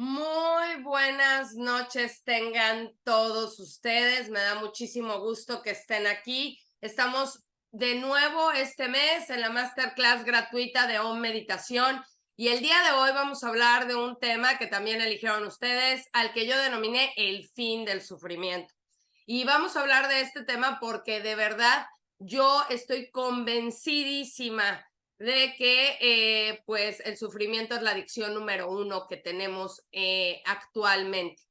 Muy buenas noches tengan todos ustedes. Me da muchísimo gusto que estén aquí. Estamos de nuevo este mes en la masterclass gratuita de Om Meditación y el día de hoy vamos a hablar de un tema que también eligieron ustedes, al que yo denominé el fin del sufrimiento. Y vamos a hablar de este tema porque de verdad yo estoy convencidísima de que pues el sufrimiento es la adicción número 1 que tenemos actualmente.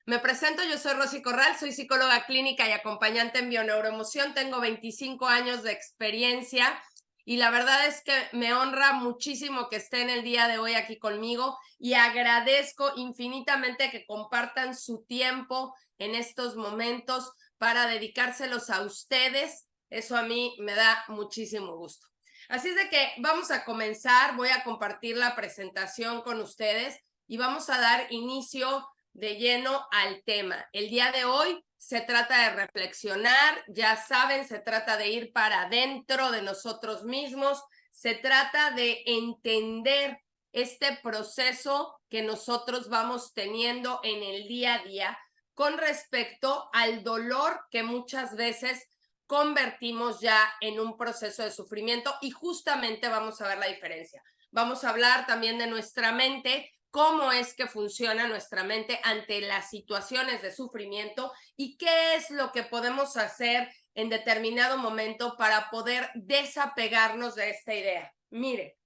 Me presento, yo soy Rosy Corral, soy psicóloga clínica y acompañante en bioneuroemoción, tengo 25 años de experiencia y la verdad es que me honra muchísimo que estén el día de hoy aquí conmigo y agradezco infinitamente que compartan su tiempo en estos momentos para dedicárselos a ustedes. Eso a mí me da muchísimo gusto. Así es de que vamos a comenzar, voy a compartir la presentación con ustedes y vamos a dar inicio de lleno al tema. El día de hoy se trata de reflexionar, ya saben, se trata de ir para adentro de nosotros mismos, se trata de entender este proceso que nosotros vamos teniendo en el día a día con respecto al dolor que muchas veces convertimos ya en un proceso de sufrimiento y justamente vamos a ver la diferencia. Vamos a hablar también de nuestra mente, cómo es que funciona nuestra mente ante las situaciones de sufrimiento y qué es lo que podemos hacer en determinado momento para poder desapegarnos de esta idea. Mire,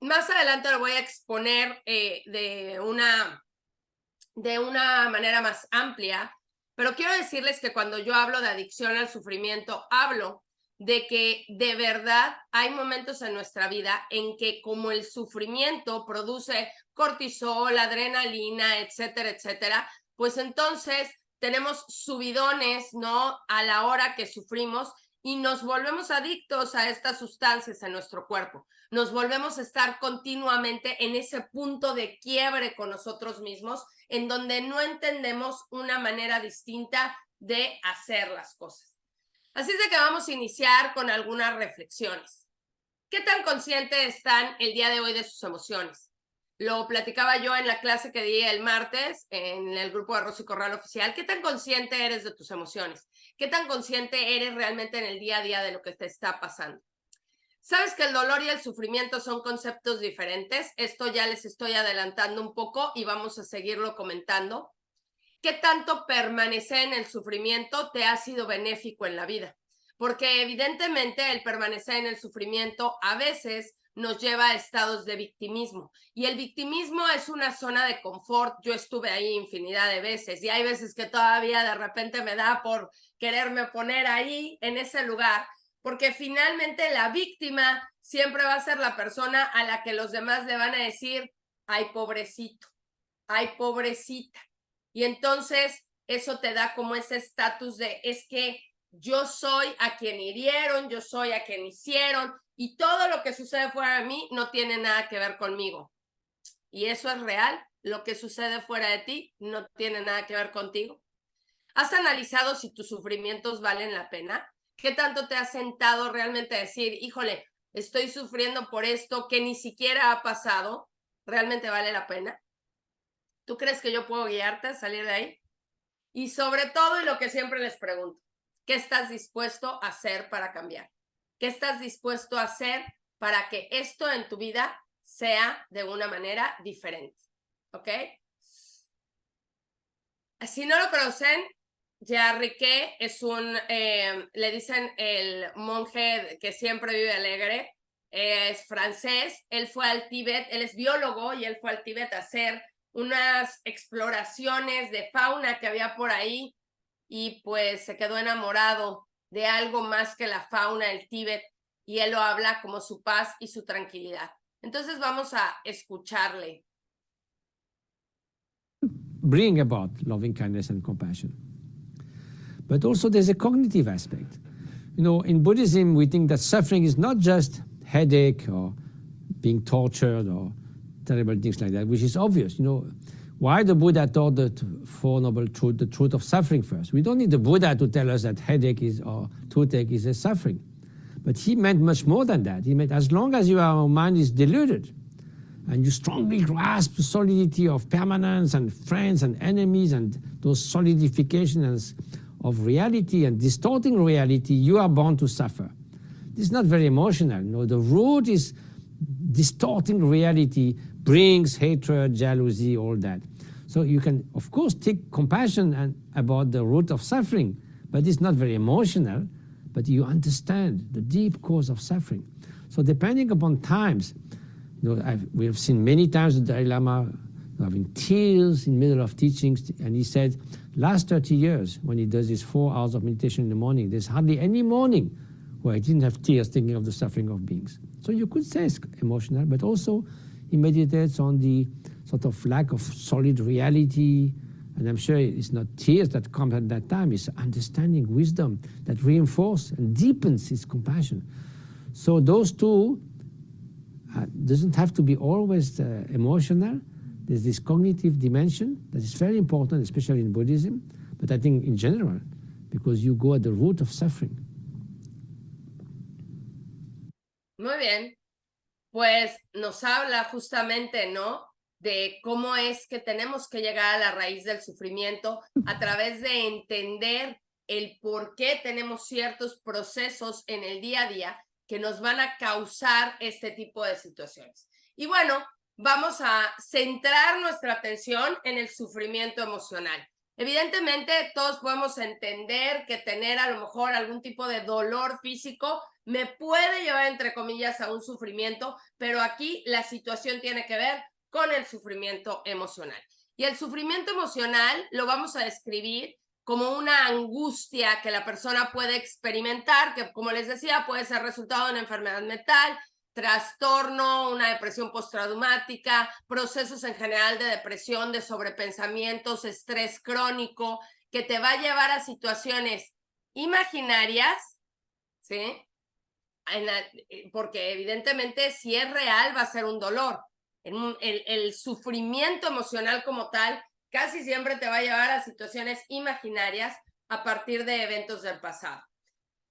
más adelante lo voy a exponer de una manera más amplia, pero quiero decirles que cuando yo hablo de adicción al sufrimiento, hablo de que de verdad hay momentos en nuestra vida en que como el sufrimiento produce cortisol, adrenalina, etcétera, etcétera, pues entonces tenemos subidones, ¿no? A la hora que sufrimos y nos volvemos adictos a estas sustancias en nuestro cuerpo. Nos volvemos a estar continuamente en ese punto de quiebre con nosotros mismos, en donde no entendemos una manera distinta de hacer las cosas. Así es de que vamos a iniciar con algunas reflexiones. ¿Qué tan conscientes están el día de hoy de sus emociones? Lo platicaba yo en la clase que di el martes en el grupo de Rosy Corral Oficial. ¿Qué tan consciente eres de tus emociones? ¿Qué tan consciente eres realmente en el día a día de lo que te está pasando? ¿Sabes que el dolor y el sufrimiento son conceptos diferentes? Esto ya les estoy adelantando un poco y vamos a seguirlo comentando. ¿Qué tanto permanecer en el sufrimiento te ha sido benéfico en la vida? Porque evidentemente el permanecer en el sufrimiento a veces nos lleva a estados de victimismo. Y el victimismo es una zona de confort. Yo estuve ahí infinidad de veces y hay veces que todavía de repente me da por quererme poner ahí en ese lugar, porque finalmente la víctima siempre va a ser la persona a la que los demás le van a decir, ay, pobrecito, ay, pobrecita. Y entonces eso te da como ese estatus de, es que yo soy a quien hirieron, yo soy a quien hicieron, y todo lo que sucede fuera de mí no tiene nada que ver conmigo. Y eso es real, lo que sucede fuera de ti no tiene nada que ver contigo. ¿Has analizado si tus sufrimientos valen la pena? ¿Qué tanto te has sentado realmente a decir, híjole, estoy sufriendo por esto que ni siquiera ha pasado? ¿Realmente vale la pena? ¿Tú crees que yo puedo guiarte a salir de ahí? Y sobre todo, y lo que siempre les pregunto, ¿qué estás dispuesto a hacer para cambiar? ¿Qué estás dispuesto a hacer para que esto en tu vida sea de una manera diferente? ¿Ok? Si no lo conocen, Gerard Riquet es le dicen el monje que siempre vive alegre, es francés, él fue al Tíbet, él es biólogo y él fue al Tíbet a hacer unas exploraciones de fauna que había por ahí y pues se quedó enamorado de algo más que la fauna del Tíbet y él lo habla como su paz y su tranquilidad. Entonces vamos a escucharle. Bring about loving kindness and compassion. But also there's a cognitive aspect. You know, in Buddhism, we think that suffering is not just headache or being tortured or terrible things like that, which is obvious. You know, why the Buddha taught the Four Noble Truths, the truth of suffering first. We don't need the Buddha to tell us that headache is or toothache is a suffering. But he meant much more than that. He meant as long as your mind is deluded, and you strongly grasp the solidity of permanence and friends and enemies and those solidifications of reality and distorting reality, you are bound to suffer. This is not very emotional. No, the root is distorting reality, brings hatred, jealousy, all that. So you can, of course, take compassion about the root of suffering, but it's not very emotional, but you understand the deep cause of suffering. So depending upon times, we have seen many times the Dalai Lama having tears in the middle of teachings, and he said, last 30 years, when he does his 4 hours of meditation in the morning, there's hardly any morning where he didn't have tears thinking of the suffering of beings. So you could say it's emotional, but also he meditates on the sort of lack of solid reality, and I'm sure it's not tears that come at that time, it's understanding, wisdom that reinforces and deepens his compassion. So those two doesn't have to be always emotional. There's this cognitive dimension that is very important, especially in Buddhism, but I think in general, because you go at the root of suffering. Muy bien, pues nos habla justamente, ¿no?, de cómo es que tenemos que llegar a la raíz del sufrimiento a través de entender el por qué tenemos ciertos procesos en el día a día que nos van a causar este tipo de situaciones. Y bueno, vamos a centrar nuestra atención en el sufrimiento emocional. Evidentemente, todos podemos entender que tener a lo mejor algún tipo de dolor físico me puede llevar, entre comillas, a un sufrimiento, pero aquí la situación tiene que ver con el sufrimiento emocional. Y el sufrimiento emocional lo vamos a describir como una angustia que la persona puede experimentar, que, como les decía, puede ser resultado de una enfermedad mental, trastorno, una depresión postraumática, procesos en general de depresión, de sobrepensamientos, estrés crónico, que te va a llevar a situaciones imaginarias, ¿sí? Porque evidentemente si es real va a ser un dolor. El sufrimiento emocional como tal casi siempre te va a llevar a situaciones imaginarias a partir de eventos del pasado.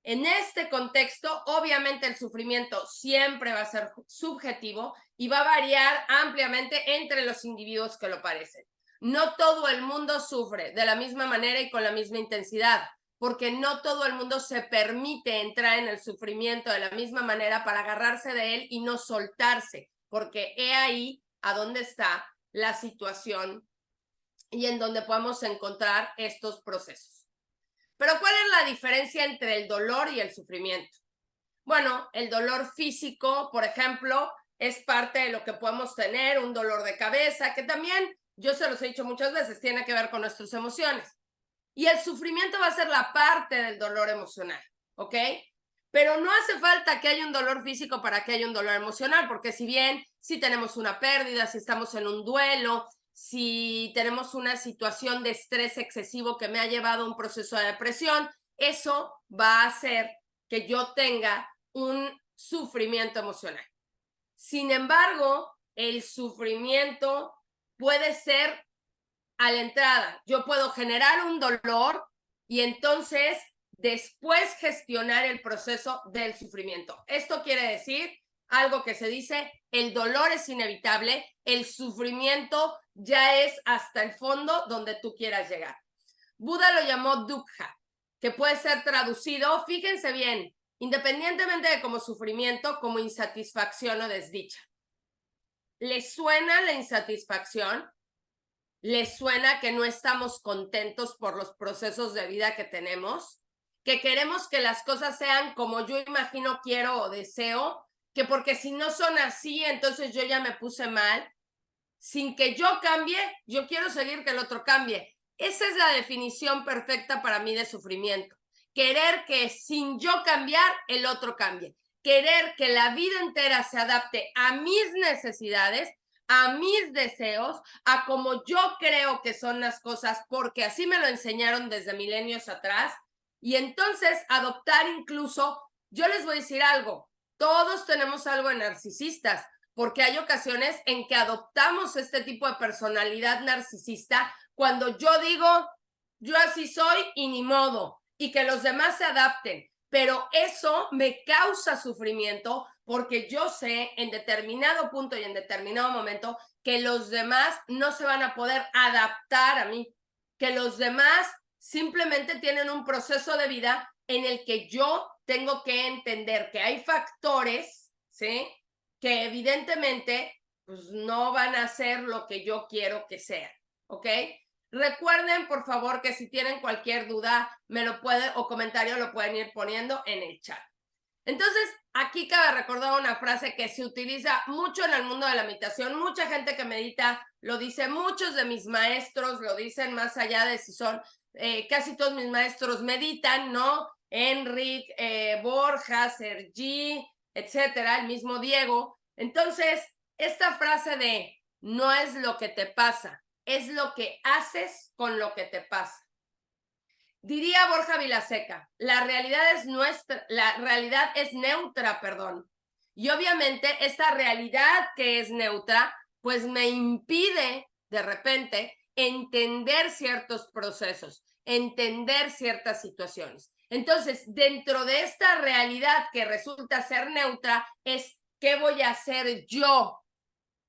En este contexto, obviamente el sufrimiento siempre va a ser subjetivo y va a variar ampliamente entre los individuos que lo padecen. No todo el mundo sufre de la misma manera y con la misma intensidad, porque no todo el mundo se permite entrar en el sufrimiento de la misma manera para agarrarse de él y no soltarse, porque he ahí a dónde está la situación y en donde podemos encontrar estos procesos. Pero ¿cuál es la diferencia entre el dolor y el sufrimiento? Bueno, el dolor físico, por ejemplo, es parte de lo que podemos tener, un dolor de cabeza, que también, yo se los he dicho muchas veces, tiene que ver con nuestras emociones. Y el sufrimiento va a ser la parte del dolor emocional, ¿ok? Pero no hace falta que haya un dolor físico para que haya un dolor emocional, porque si bien si tenemos una pérdida, si estamos en un duelo, si tenemos una situación de estrés excesivo que me ha llevado a un proceso de depresión, eso va a hacer que yo tenga un sufrimiento emocional. Sin embargo, el sufrimiento puede ser a la entrada. Yo puedo generar un dolor y entonces después gestionar el proceso del sufrimiento. Esto quiere decir algo que se dice, el dolor es inevitable, el sufrimiento ya es hasta el fondo donde tú quieras llegar. Buda lo llamó dukkha, que puede ser traducido, fíjense bien, independientemente de como sufrimiento, como insatisfacción o desdicha. ¿Les suena la insatisfacción? ¿Les suena que no estamos contentos por los procesos de vida que tenemos? ¿Que queremos que las cosas sean como yo imagino, quiero o deseo? ¿Que porque si no son así, entonces yo ya me puse mal? Sin que yo cambie, yo quiero seguir que el otro cambie. Esa es la definición perfecta para mí de sufrimiento. Querer que sin yo cambiar, el otro cambie. Querer que la vida entera se adapte a mis necesidades, a mis deseos, a como yo creo que son las cosas, porque así me lo enseñaron desde milenios atrás. Y entonces adoptar incluso, yo les voy a decir algo, todos tenemos algo de narcisistas, porque hay ocasiones en que adoptamos este tipo de personalidad narcisista cuando yo digo, yo así soy y ni modo, y que los demás se adapten. pero eso me causa sufrimiento porque yo sé en determinado punto y en determinado momento que los demás no se van a poder adaptar a mí, que los demás simplemente tienen un proceso de vida en el que yo tengo que entender que hay factores, ¿sí?, que evidentemente pues, no van a ser lo que yo quiero que sean, ¿ok? Recuerden, por favor, que si tienen cualquier duda me lo pueden o comentario lo pueden ir poniendo en el chat. Entonces, aquí cabe recordar una frase que se utiliza mucho en el mundo de la meditación. Mucha gente que medita lo dice, muchos de mis maestros lo dicen, más allá de si son, casi todos mis maestros meditan, ¿no? Enrique, Borja, Sergi, etcétera, el mismo Diego. Entonces, esta frase de no es lo que te pasa, es lo que haces con lo que te pasa. Diría Borja Vilaseca, la realidad es neutra, perdón. Y obviamente esta realidad que es neutra, pues me impide de repente entender ciertos procesos, entender ciertas situaciones. Entonces, dentro de esta realidad que resulta ser neutra, es ¿qué voy a hacer yo?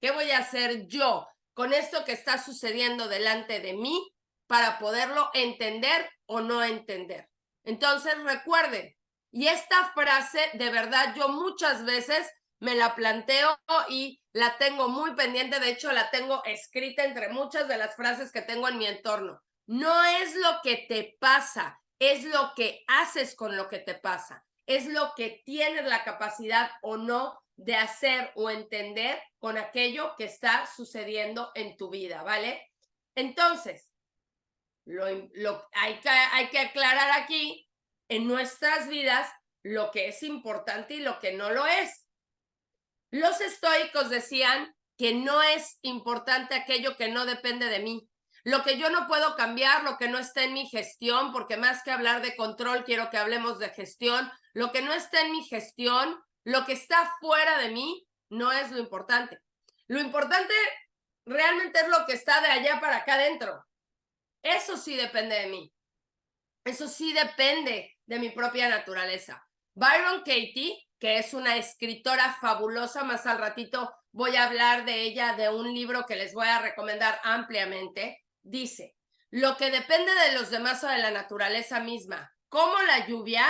¿Qué voy a hacer yo con esto que está sucediendo delante de mí para poderlo entender o no entender? Entonces, recuerden, y esta frase, de verdad, yo muchas veces me la planteo y la tengo muy pendiente, de hecho, la tengo escrita entre muchas de las frases que tengo en mi entorno. No es lo que te pasa, es lo que haces con lo que te pasa, es lo que tienes la capacidad o no de hacer o entender con aquello que está sucediendo en tu vida, ¿vale? Entonces, hay que aclarar aquí en nuestras vidas lo que es importante y lo que no lo es. Los estoicos decían que no es importante aquello que no depende de mí. Lo que yo no puedo cambiar, lo que no está en mi gestión, porque más que hablar de control, quiero que hablemos de gestión. Lo que no está en mi gestión, lo que está fuera de mí, no es lo importante. Lo importante realmente es lo que está de allá para acá adentro. Eso sí depende de mí. Eso sí depende de mi propia naturaleza. Byron Katie, que es una escritora fabulosa, más al ratito voy a hablar de ella, de un libro que les voy a recomendar ampliamente, dice, lo que depende de los demás o de la naturaleza misma, como la lluvia,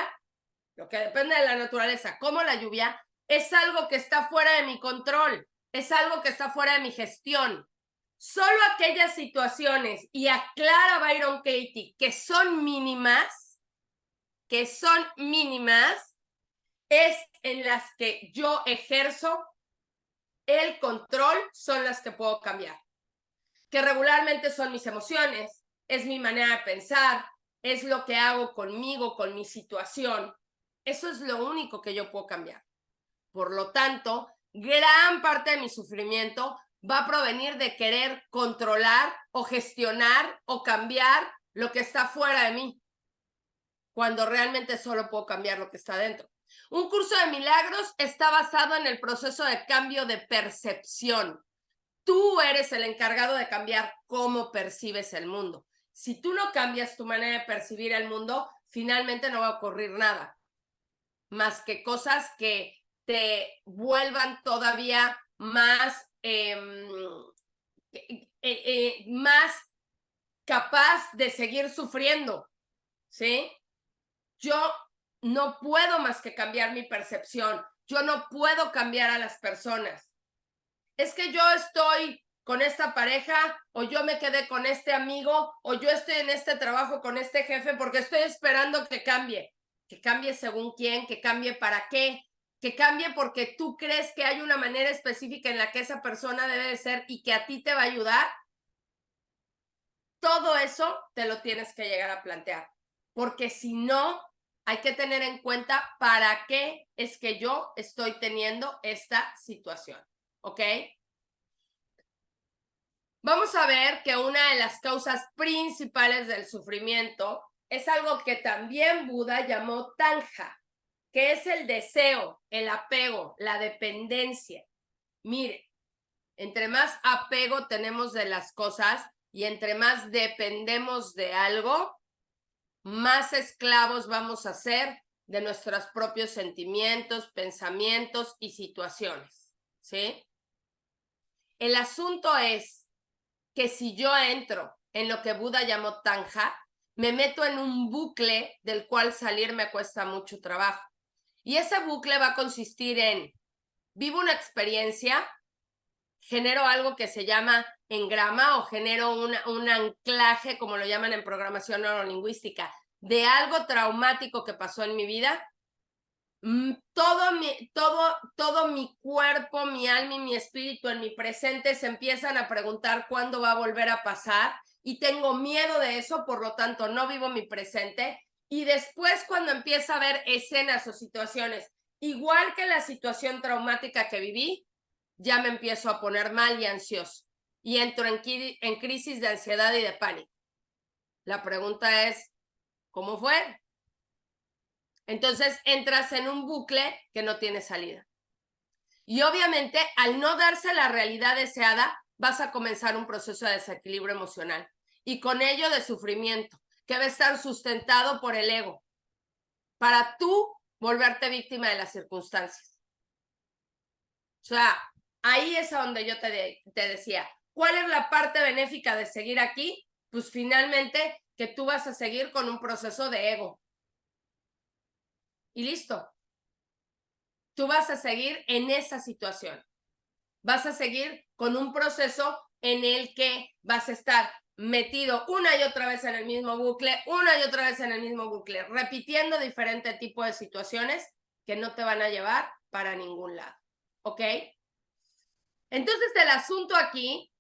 lo que depende de la naturaleza, como la lluvia, es algo que está fuera de mi control, es algo que está fuera de mi gestión. Solo aquellas situaciones, y aclara Byron Katie, que son mínimas, es en las que yo ejerzo el control, son las que puedo cambiar. Que regularmente son mis emociones, es mi manera de pensar, es lo que hago conmigo, con mi situación. Eso es lo único que yo puedo cambiar. Por lo tanto, gran parte de mi sufrimiento va a provenir de querer controlar o gestionar o cambiar lo que está fuera de mí, cuando realmente solo puedo cambiar lo que está dentro. Un curso de milagros está basado en el proceso de cambio de percepción. Tú eres el encargado de cambiar cómo percibes el mundo. Si tú no cambias tu manera de percibir el mundo, finalmente no va a ocurrir nada, más que cosas que te vuelvan todavía más, más capaz de seguir sufriendo, ¿sí? Yo no puedo más que cambiar mi percepción. Yo no puedo cambiar a las personas. Es que yo estoy con esta pareja, o yo me quedé con este amigo, o yo estoy en este trabajo con este jefe porque estoy esperando que cambie. Que cambie según quién, que cambie para qué, que cambie porque tú crees que hay una manera específica en la que esa persona debe de ser y que a ti te va a ayudar. Todo eso te lo tienes que llegar a plantear, porque si no, hay que tener en cuenta para qué es que yo estoy teniendo esta situación, ¿ok? Vamos a ver que una de las causas principales del sufrimiento es algo que también Buda llamó tanja, que es el deseo, el apego, la dependencia. Mire, entre más apego tenemos de las cosas y entre más dependemos de algo, más esclavos vamos a ser de nuestros propios sentimientos, pensamientos y situaciones, ¿sí? El asunto es que si yo entro en lo que Buda llamó tanja, me meto en un bucle del cual salir me cuesta mucho trabajo. Y ese bucle va a consistir en, vivo una experiencia, genero algo que se llama engrama o genero un anclaje, como lo llaman en programación neurolingüística, de algo traumático que pasó en mi vida. Todo mi cuerpo, mi alma y mi espíritu en mi presente se empiezan a preguntar cuándo va a volver a pasar y tengo miedo de eso, por lo tanto no vivo mi presente. Y después, cuando empieza a ver escenas o situaciones igual que la situación traumática que viví, ya me empiezo a poner mal y ansioso y entro en crisis de ansiedad y de pánico. La pregunta es, ¿cómo fue? Entonces entras en un bucle que no tiene salida. Y obviamente, al no darse la realidad deseada, vas a comenzar un proceso de desequilibrio emocional y con ello de sufrimiento, que va a estar sustentado por el ego, para tú volverte víctima de las circunstancias. O sea, ahí es a donde yo te decía, ¿cuál es la parte benéfica de seguir aquí? Pues finalmente que tú vas a seguir con un proceso de ego. Y listo. Tú vas a seguir en esa situación. Vas a seguir con un proceso en el que vas a estar metido una y otra vez en el mismo bucle, una y otra vez en el mismo bucle, repitiendo diferentes tipos de situaciones que no te van a llevar para ningún lado. ¿Ok? Entonces el asunto aquí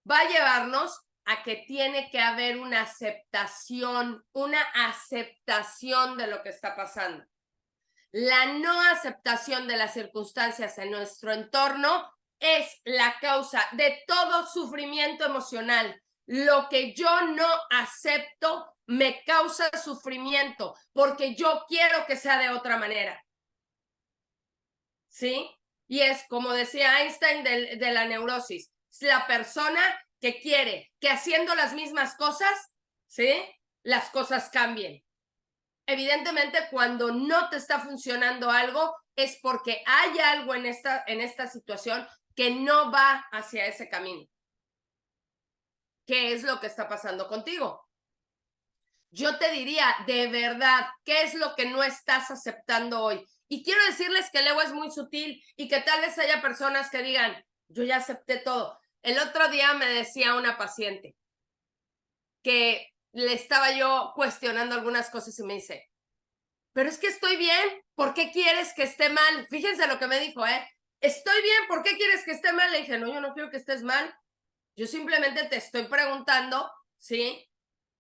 va a llevarnos a que tiene que haber una aceptación de lo que está pasando. La no aceptación de las circunstancias en nuestro entorno es la causa de todo sufrimiento emocional. Lo que yo no acepto me causa sufrimiento porque yo quiero que sea de otra manera. ¿Sí? Y es como decía Einstein de la neurosis, la persona que quiere que haciendo las mismas cosas, ¿sí? Las cosas cambien. Evidentemente, cuando no te está funcionando algo, es porque hay algo en esta situación que no va hacia ese camino. ¿Qué es lo que está pasando contigo? Yo te diría, de verdad, ¿qué es lo que no estás aceptando hoy? Y quiero decirles que el ego es muy sutil y que tal vez haya personas que digan, yo ya acepté todo. El otro día me decía una paciente que le estaba yo cuestionando algunas cosas y me dice, pero es que estoy bien, ¿por qué quieres que esté mal? Fíjense lo que me dijo, estoy bien, ¿por qué quieres que esté mal? Le dije, no, yo no quiero que estés mal, yo simplemente te estoy preguntando, ¿sí?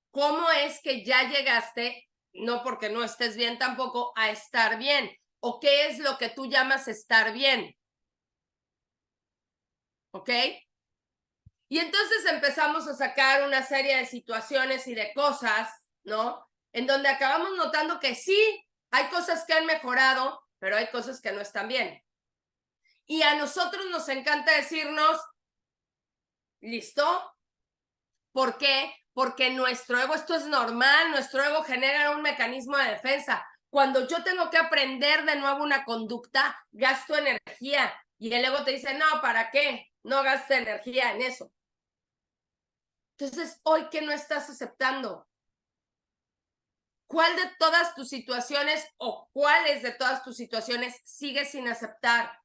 ¿Cómo es que ya llegaste, no porque no estés bien tampoco, a estar bien? ¿O qué es lo que tú llamas estar bien? ¿Ok? Y entonces empezamos a sacar una serie de situaciones y de cosas, ¿no? En donde acabamos notando que sí, hay cosas que han mejorado, pero hay cosas que no están bien. Y a nosotros nos encanta decirnos, ¿listo? ¿Por qué? Porque nuestro ego, esto es normal, nuestro ego genera un mecanismo de defensa. Cuando yo tengo que aprender de nuevo una conducta, gasto energía. Y el ego te dice, no, ¿para qué? No gastes energía en eso. Entonces, hoy, ¿qué no estás aceptando? ¿Cuál de todas tus situaciones o cuáles de todas tus situaciones sigues sin aceptar?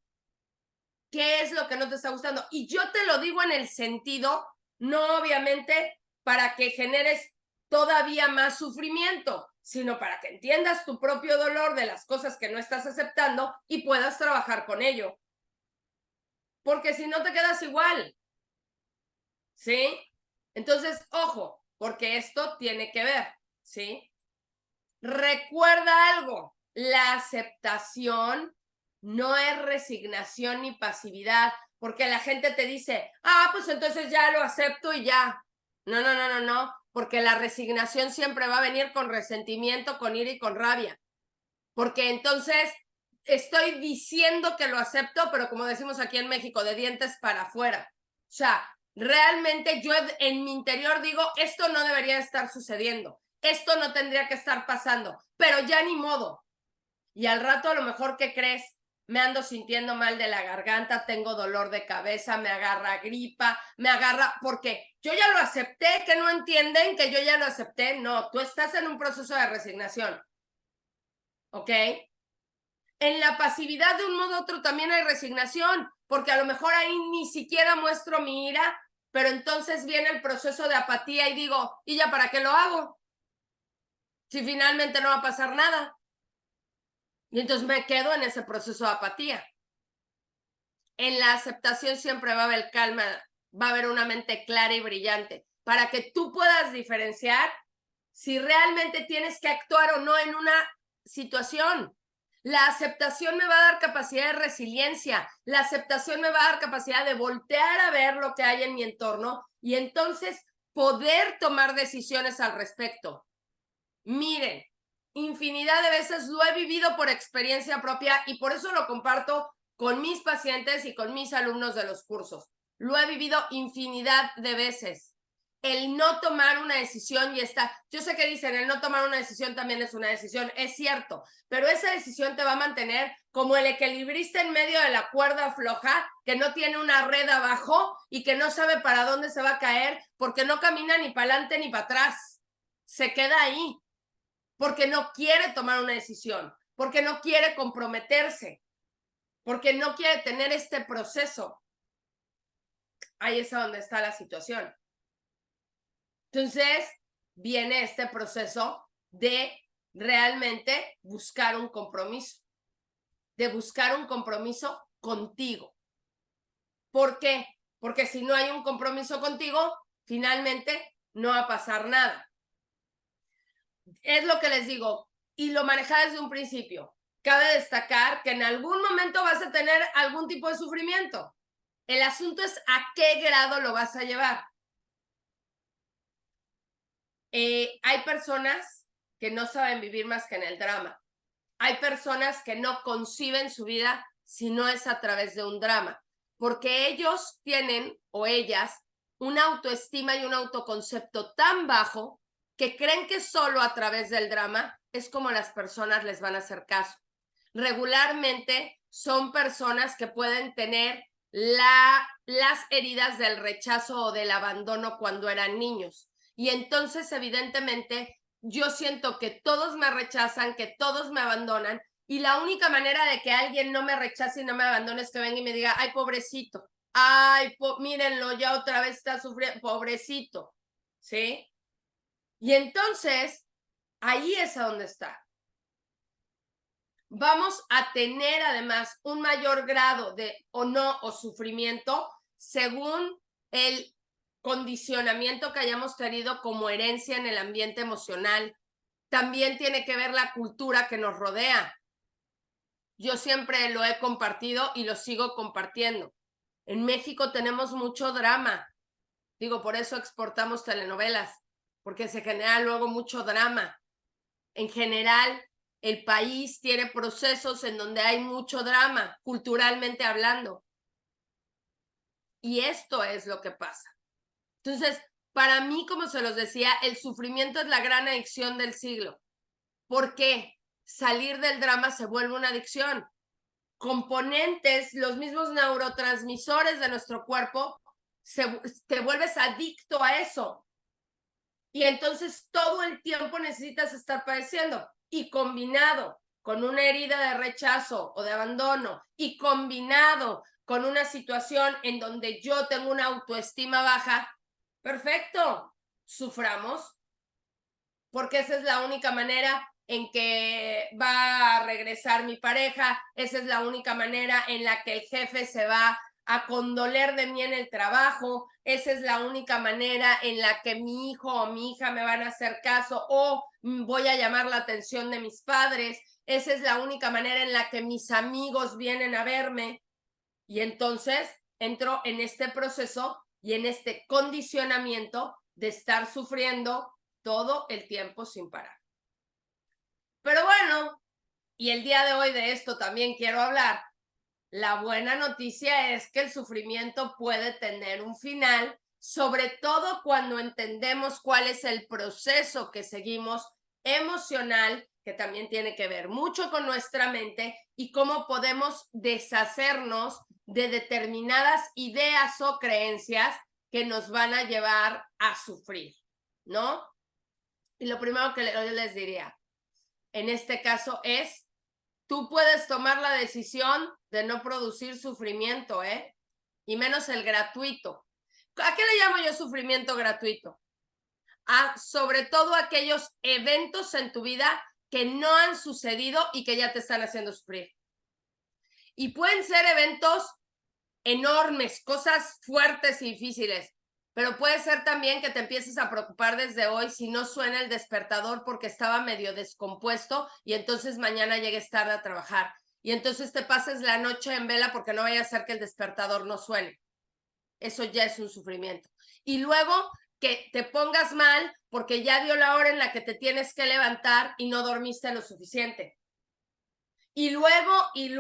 ¿Qué es lo que no te está gustando? Y yo te lo digo en el sentido, no obviamente para que generes todavía más sufrimiento, sino para que entiendas tu propio dolor de las cosas que no estás aceptando y puedas trabajar con ello. Porque si no te quedas igual. ¿Sí? Entonces, ojo, porque esto tiene que ver, ¿sí? Recuerda algo, la aceptación no es resignación ni pasividad, porque la gente te dice, pues entonces ya lo acepto y ya. No, porque la resignación siempre va a venir con resentimiento, con ira y con rabia. Porque entonces estoy diciendo que lo acepto, pero como decimos aquí en México, de dientes para afuera. O sea, realmente yo en mi interior digo, esto no debería estar sucediendo, esto no tendría que estar pasando, pero ya ni modo. Y al rato a lo mejor, ¿qué crees? Me ando sintiendo mal de la garganta, tengo dolor de cabeza, me agarra gripa, porque yo ya lo acepté, que no entienden que yo ya lo acepté. No, tú estás en un proceso de resignación, ¿ok? En la pasividad de un modo u otro también hay resignación, porque a lo mejor ahí ni siquiera muestro mi ira, pero entonces viene el proceso de apatía y digo, ¿y ya para qué lo hago? Si finalmente no va a pasar nada. Y entonces me quedo en ese proceso de apatía. En la aceptación siempre va a haber calma, va a haber una mente clara y brillante, para que tú puedas diferenciar si realmente tienes que actuar o no en una situación. La aceptación me va a dar capacidad de resiliencia, la aceptación me va a dar capacidad de voltear a ver lo que hay en mi entorno y entonces poder tomar decisiones al respecto. Miren, infinidad de veces lo he vivido por experiencia propia y por eso lo comparto con mis pacientes y con mis alumnos de los cursos. Lo he vivido infinidad de veces. El no tomar una decisión y está. Yo sé que dicen, el no tomar una decisión también es una decisión, es cierto, pero esa decisión te va a mantener como el equilibrista en medio de la cuerda floja, que no tiene una red abajo y que no sabe para dónde se va a caer porque no camina ni para adelante ni para atrás. Se queda ahí porque no quiere tomar una decisión, porque no quiere comprometerse, porque no quiere tener este proceso. Ahí es donde está la situación. Entonces, viene este proceso de realmente buscar un compromiso, de buscar un compromiso contigo. ¿Por qué? Porque si no hay un compromiso contigo, finalmente no va a pasar nada. Es lo que les digo, y lo maneja desde un principio. Cabe destacar que en algún momento vas a tener algún tipo de sufrimiento. El asunto es a qué grado lo vas a llevar. Hay personas que no saben vivir más que en el drama. Hay personas que no conciben su vida si no es a través de un drama, porque ellos tienen, o ellas, una autoestima y un autoconcepto tan bajo que creen que solo a través del drama es como las personas les van a hacer caso. Regularmente son personas que pueden tener las heridas del rechazo o del abandono cuando eran niños. Y entonces, evidentemente, yo siento que todos me rechazan, que todos me abandonan, y la única manera de que alguien no me rechace y no me abandone es que venga y me diga, ay, pobrecito, ay, mírenlo, ya otra vez está sufriendo, pobrecito, ¿sí? Y entonces, ahí es a donde está. Vamos a tener además un mayor grado de o no o sufrimiento según el condicionamiento que hayamos tenido como herencia en el ambiente emocional. También tiene que ver la cultura que nos rodea. Yo siempre lo he compartido y lo sigo compartiendo. En México tenemos mucho drama. Digo, por eso exportamos telenovelas, porque se genera luego mucho drama. En general, el país tiene procesos en donde hay mucho drama, culturalmente hablando. Y esto es lo que pasa. Entonces, para mí, como se los decía, el sufrimiento es la gran adicción del siglo. ¿Por qué? Salir del drama se vuelve una adicción. Componentes, los mismos neurotransmisores de nuestro cuerpo, te vuelves adicto a eso. Y entonces todo el tiempo necesitas estar padeciendo. Y combinado con una herida de rechazo o de abandono, y combinado con una situación en donde yo tengo una autoestima baja, perfecto, suframos, porque esa es la única manera en que va a regresar mi pareja, esa es la única manera en la que el jefe se va a condoler de mí en el trabajo, esa es la única manera en la que mi hijo o mi hija me van a hacer caso o voy a llamar la atención de mis padres, esa es la única manera en la que mis amigos vienen a verme. Y entonces entro en este proceso y en este condicionamiento de estar sufriendo todo el tiempo sin parar. Pero bueno, y el día de hoy de esto también quiero hablar. La buena noticia es que el sufrimiento puede tener un final, sobre todo cuando entendemos cuál es el proceso que seguimos emocional, que también tiene que ver mucho con nuestra mente y cómo podemos deshacernos de determinadas ideas o creencias que nos van a llevar a sufrir, ¿no? Y lo primero que yo les diría, en este caso es, tú puedes tomar la decisión de no producir sufrimiento, ¿eh? Y menos el gratuito. ¿A qué le llamo yo sufrimiento gratuito? Sobre todo aquellos eventos en tu vida que no han sucedido y que ya te están haciendo sufrir. Y pueden ser eventos enormes, cosas fuertes y difíciles, pero puede ser también que te empieces a preocupar desde hoy si no suena el despertador porque estaba medio descompuesto y entonces mañana llegues tarde a trabajar. Y entonces te pases la noche en vela porque no vaya a ser que el despertador no suene. Eso ya es un sufrimiento. Y luego que te pongas mal porque ya dio la hora en la que te tienes que levantar y no dormiste lo suficiente. Y luego, y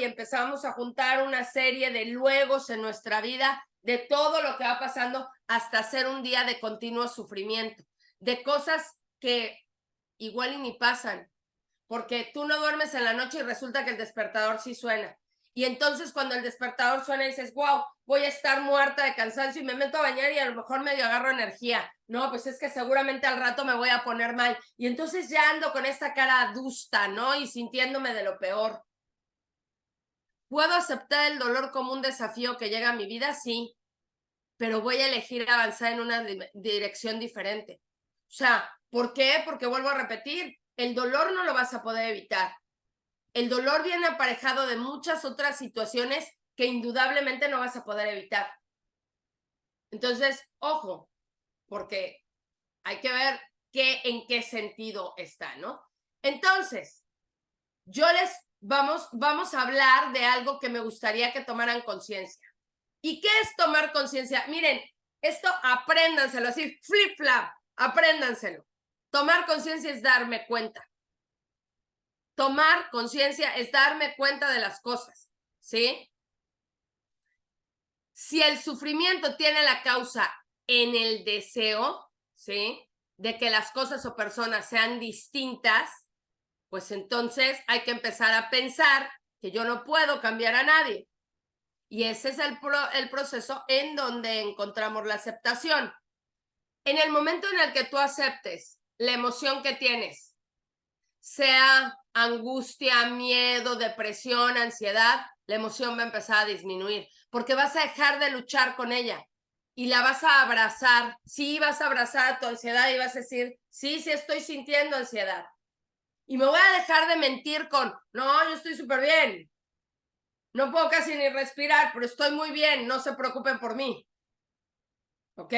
empezamos a juntar una serie de luegos en nuestra vida, de todo lo que va pasando, hasta hacer un día de continuo sufrimiento, de cosas que igual y ni pasan, porque tú no duermes en la noche y resulta que el despertador sí suena. Y entonces cuando el despertador suena dices, wow, voy a estar muerta de cansancio y me meto a bañar y a lo mejor medio agarro energía. No, pues es que seguramente al rato me voy a poner mal. Y entonces ya ando con esta cara adusta, ¿no? Y sintiéndome de lo peor. ¿Puedo aceptar el dolor como un desafío que llega a mi vida? Sí, pero voy a elegir avanzar en una dirección diferente. O sea, ¿por qué? Porque vuelvo a repetir, el dolor no lo vas a poder evitar. El dolor viene aparejado de muchas otras situaciones que indudablemente no vas a poder evitar. Entonces, ojo, porque hay que ver en qué sentido está, ¿no? Entonces, vamos a hablar de algo que me gustaría que tomaran conciencia. ¿Y qué es tomar conciencia? Miren, esto apréndanselo, así, flip-flap, apréndanselo. Tomar conciencia es darme cuenta. Tomar conciencia es darme cuenta de las cosas, ¿sí? Si el sufrimiento tiene la causa en el deseo, ¿sí? De que las cosas o personas sean distintas, pues entonces hay que empezar a pensar que yo no puedo cambiar a nadie. Y ese es el proceso en donde encontramos la aceptación. En el momento en el que tú aceptes la emoción que tienes, sea angustia, miedo, depresión, ansiedad, la emoción va a empezar a disminuir, porque vas a dejar de luchar con ella y la vas a abrazar. Sí, vas a abrazar a tu ansiedad y vas a decir, sí, sí estoy sintiendo ansiedad. Y me voy a dejar de mentir con, no, yo estoy súper bien. No puedo casi ni respirar, pero estoy muy bien, no se preocupen por mí. ¿Ok?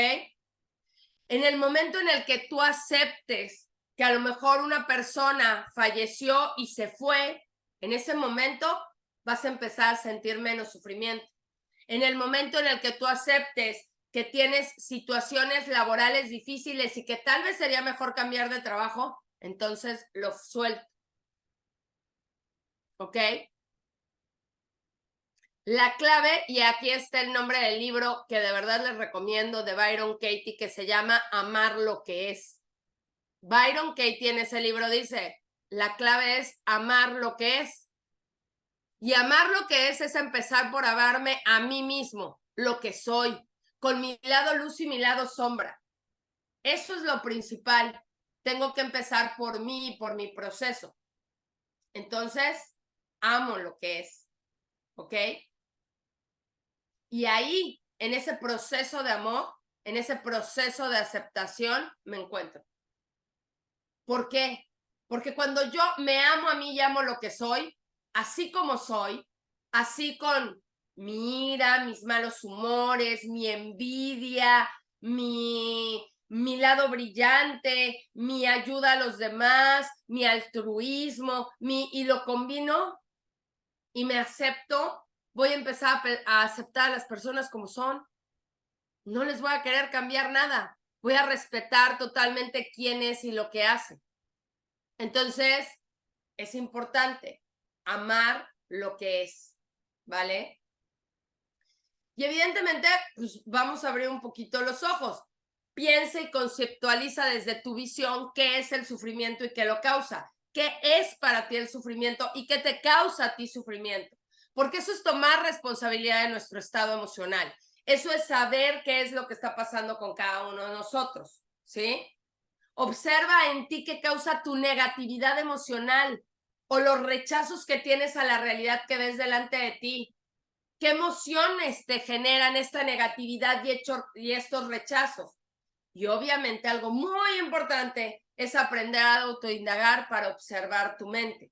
En el momento en el que tú aceptes que a lo mejor una persona falleció y se fue, en ese momento vas a empezar a sentir menos sufrimiento. En el momento en el que tú aceptes que tienes situaciones laborales difíciles y que tal vez sería mejor cambiar de trabajo, entonces lo suelto. ¿Ok? La clave, y aquí está el nombre del libro que de verdad les recomiendo, de Byron Katie, que se llama Amar lo que es. Byron Katie en ese libro dice, la clave es amar lo que es. Y amar lo que es empezar por amarme a mí mismo, lo que soy, con mi lado luz y mi lado sombra. Eso es lo principal. Tengo que empezar por mí, por mi proceso. Entonces, amo lo que es. ¿Ok? Y ahí, en ese proceso de amor, en ese proceso de aceptación, me encuentro. ¿Por qué? Porque cuando yo me amo a mí y amo lo que soy, así como soy, así con mi ira, mis malos humores, mi envidia, mi lado brillante, mi ayuda a los demás, mi altruismo, y lo combino y me acepto, voy a empezar a aceptar a las personas como son. No les voy a querer cambiar nada. Voy a respetar totalmente quién es y lo que hace. Entonces, es importante amar lo que es, ¿vale? Y evidentemente, pues vamos a abrir un poquito los ojos. piensa y conceptualiza desde tu visión qué es el sufrimiento y qué lo causa. ¿Qué es para ti el sufrimiento y qué te causa a ti sufrimiento? Porque eso es tomar responsabilidad de nuestro estado emocional. Eso es saber qué es lo que está pasando con cada uno de nosotros, ¿sí? Observa en ti qué causa tu negatividad emocional o los rechazos que tienes a la realidad que ves delante de ti. ¿Qué emociones te generan esta negatividad y estos rechazos? Y obviamente algo muy importante es aprender a autoindagar para observar tu mente.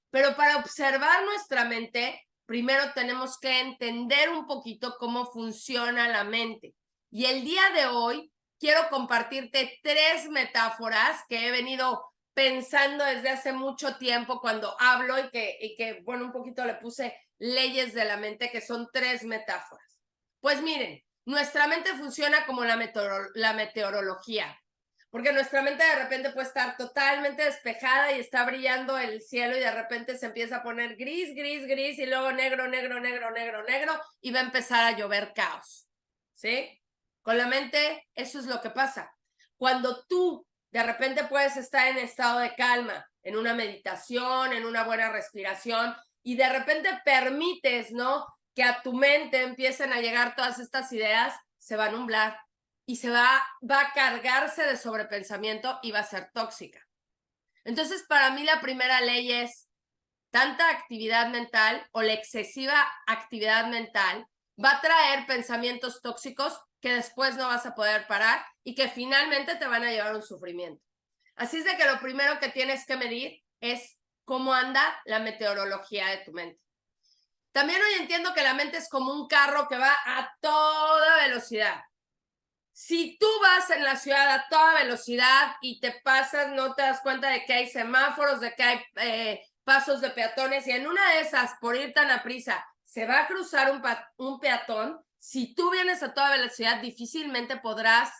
Pero para observar nuestra mente, primero tenemos que entender un poquito cómo funciona la mente. Y el día de hoy quiero compartirte 3 metáforas que he venido pensando desde hace mucho tiempo cuando hablo y que bueno, un poquito le puse leyes de la mente, que son 3 metáforas. Pues miren, nuestra mente funciona como la meteorología, porque nuestra mente de repente puede estar totalmente despejada y está brillando el cielo y de repente se empieza a poner gris, gris, gris y luego negro, negro, negro, negro, negro y va a empezar a llover caos, ¿sí? Con la mente eso es lo que pasa. Cuando tú de repente puedes estar en estado de calma, en una meditación, en una buena respiración y de repente permites, ¿no?, que a tu mente empiecen a llegar todas estas ideas, se va a nublar y va a cargarse de sobrepensamiento y va a ser tóxica. Entonces, para mí la primera ley es tanta actividad mental o la excesiva actividad mental va a traer pensamientos tóxicos que después no vas a poder parar y que finalmente te van a llevar a un sufrimiento. Así es de que lo primero que tienes que medir es cómo anda la meteorología de tu mente. También hoy entiendo que la mente es como un carro que va a toda velocidad. Si tú vas en la ciudad a toda velocidad y te pasas, no te das cuenta de que hay semáforos, de que hay pasos de peatones y en una de esas, por ir tan a prisa, se va a cruzar un peatón, si tú vienes a toda velocidad difícilmente podrás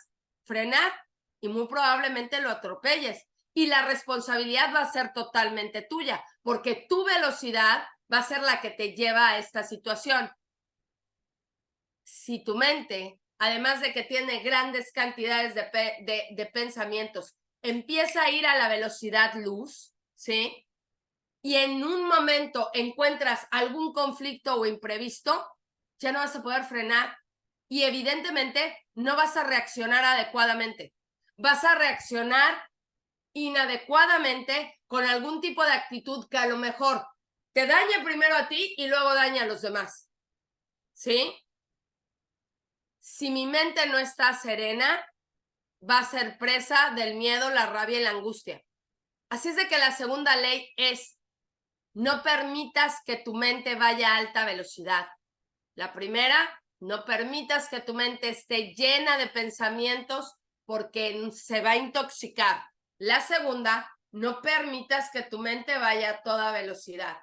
frenar y muy probablemente lo atropelles. Y la responsabilidad va a ser totalmente tuya, porque tu velocidad va a ser la que te lleva a esta situación. Si tu mente, además de que tiene grandes cantidades de pensamientos, empieza a ir a la velocidad luz, ¿sí? Y en un momento encuentras algún conflicto o imprevisto, ya no vas a poder frenar y evidentemente no vas a reaccionar adecuadamente. Vas a reaccionar inadecuadamente con algún tipo de actitud que a lo mejor te dañe primero a ti y luego daña a los demás, ¿sí? Si mi mente no está serena, va a ser presa del miedo, la rabia y la angustia. Así es de que la segunda ley es: no permitas que tu mente vaya a alta velocidad. La primera, no permitas que tu mente esté llena de pensamientos porque se va a intoxicar. La segunda, no permitas que tu mente vaya a toda velocidad.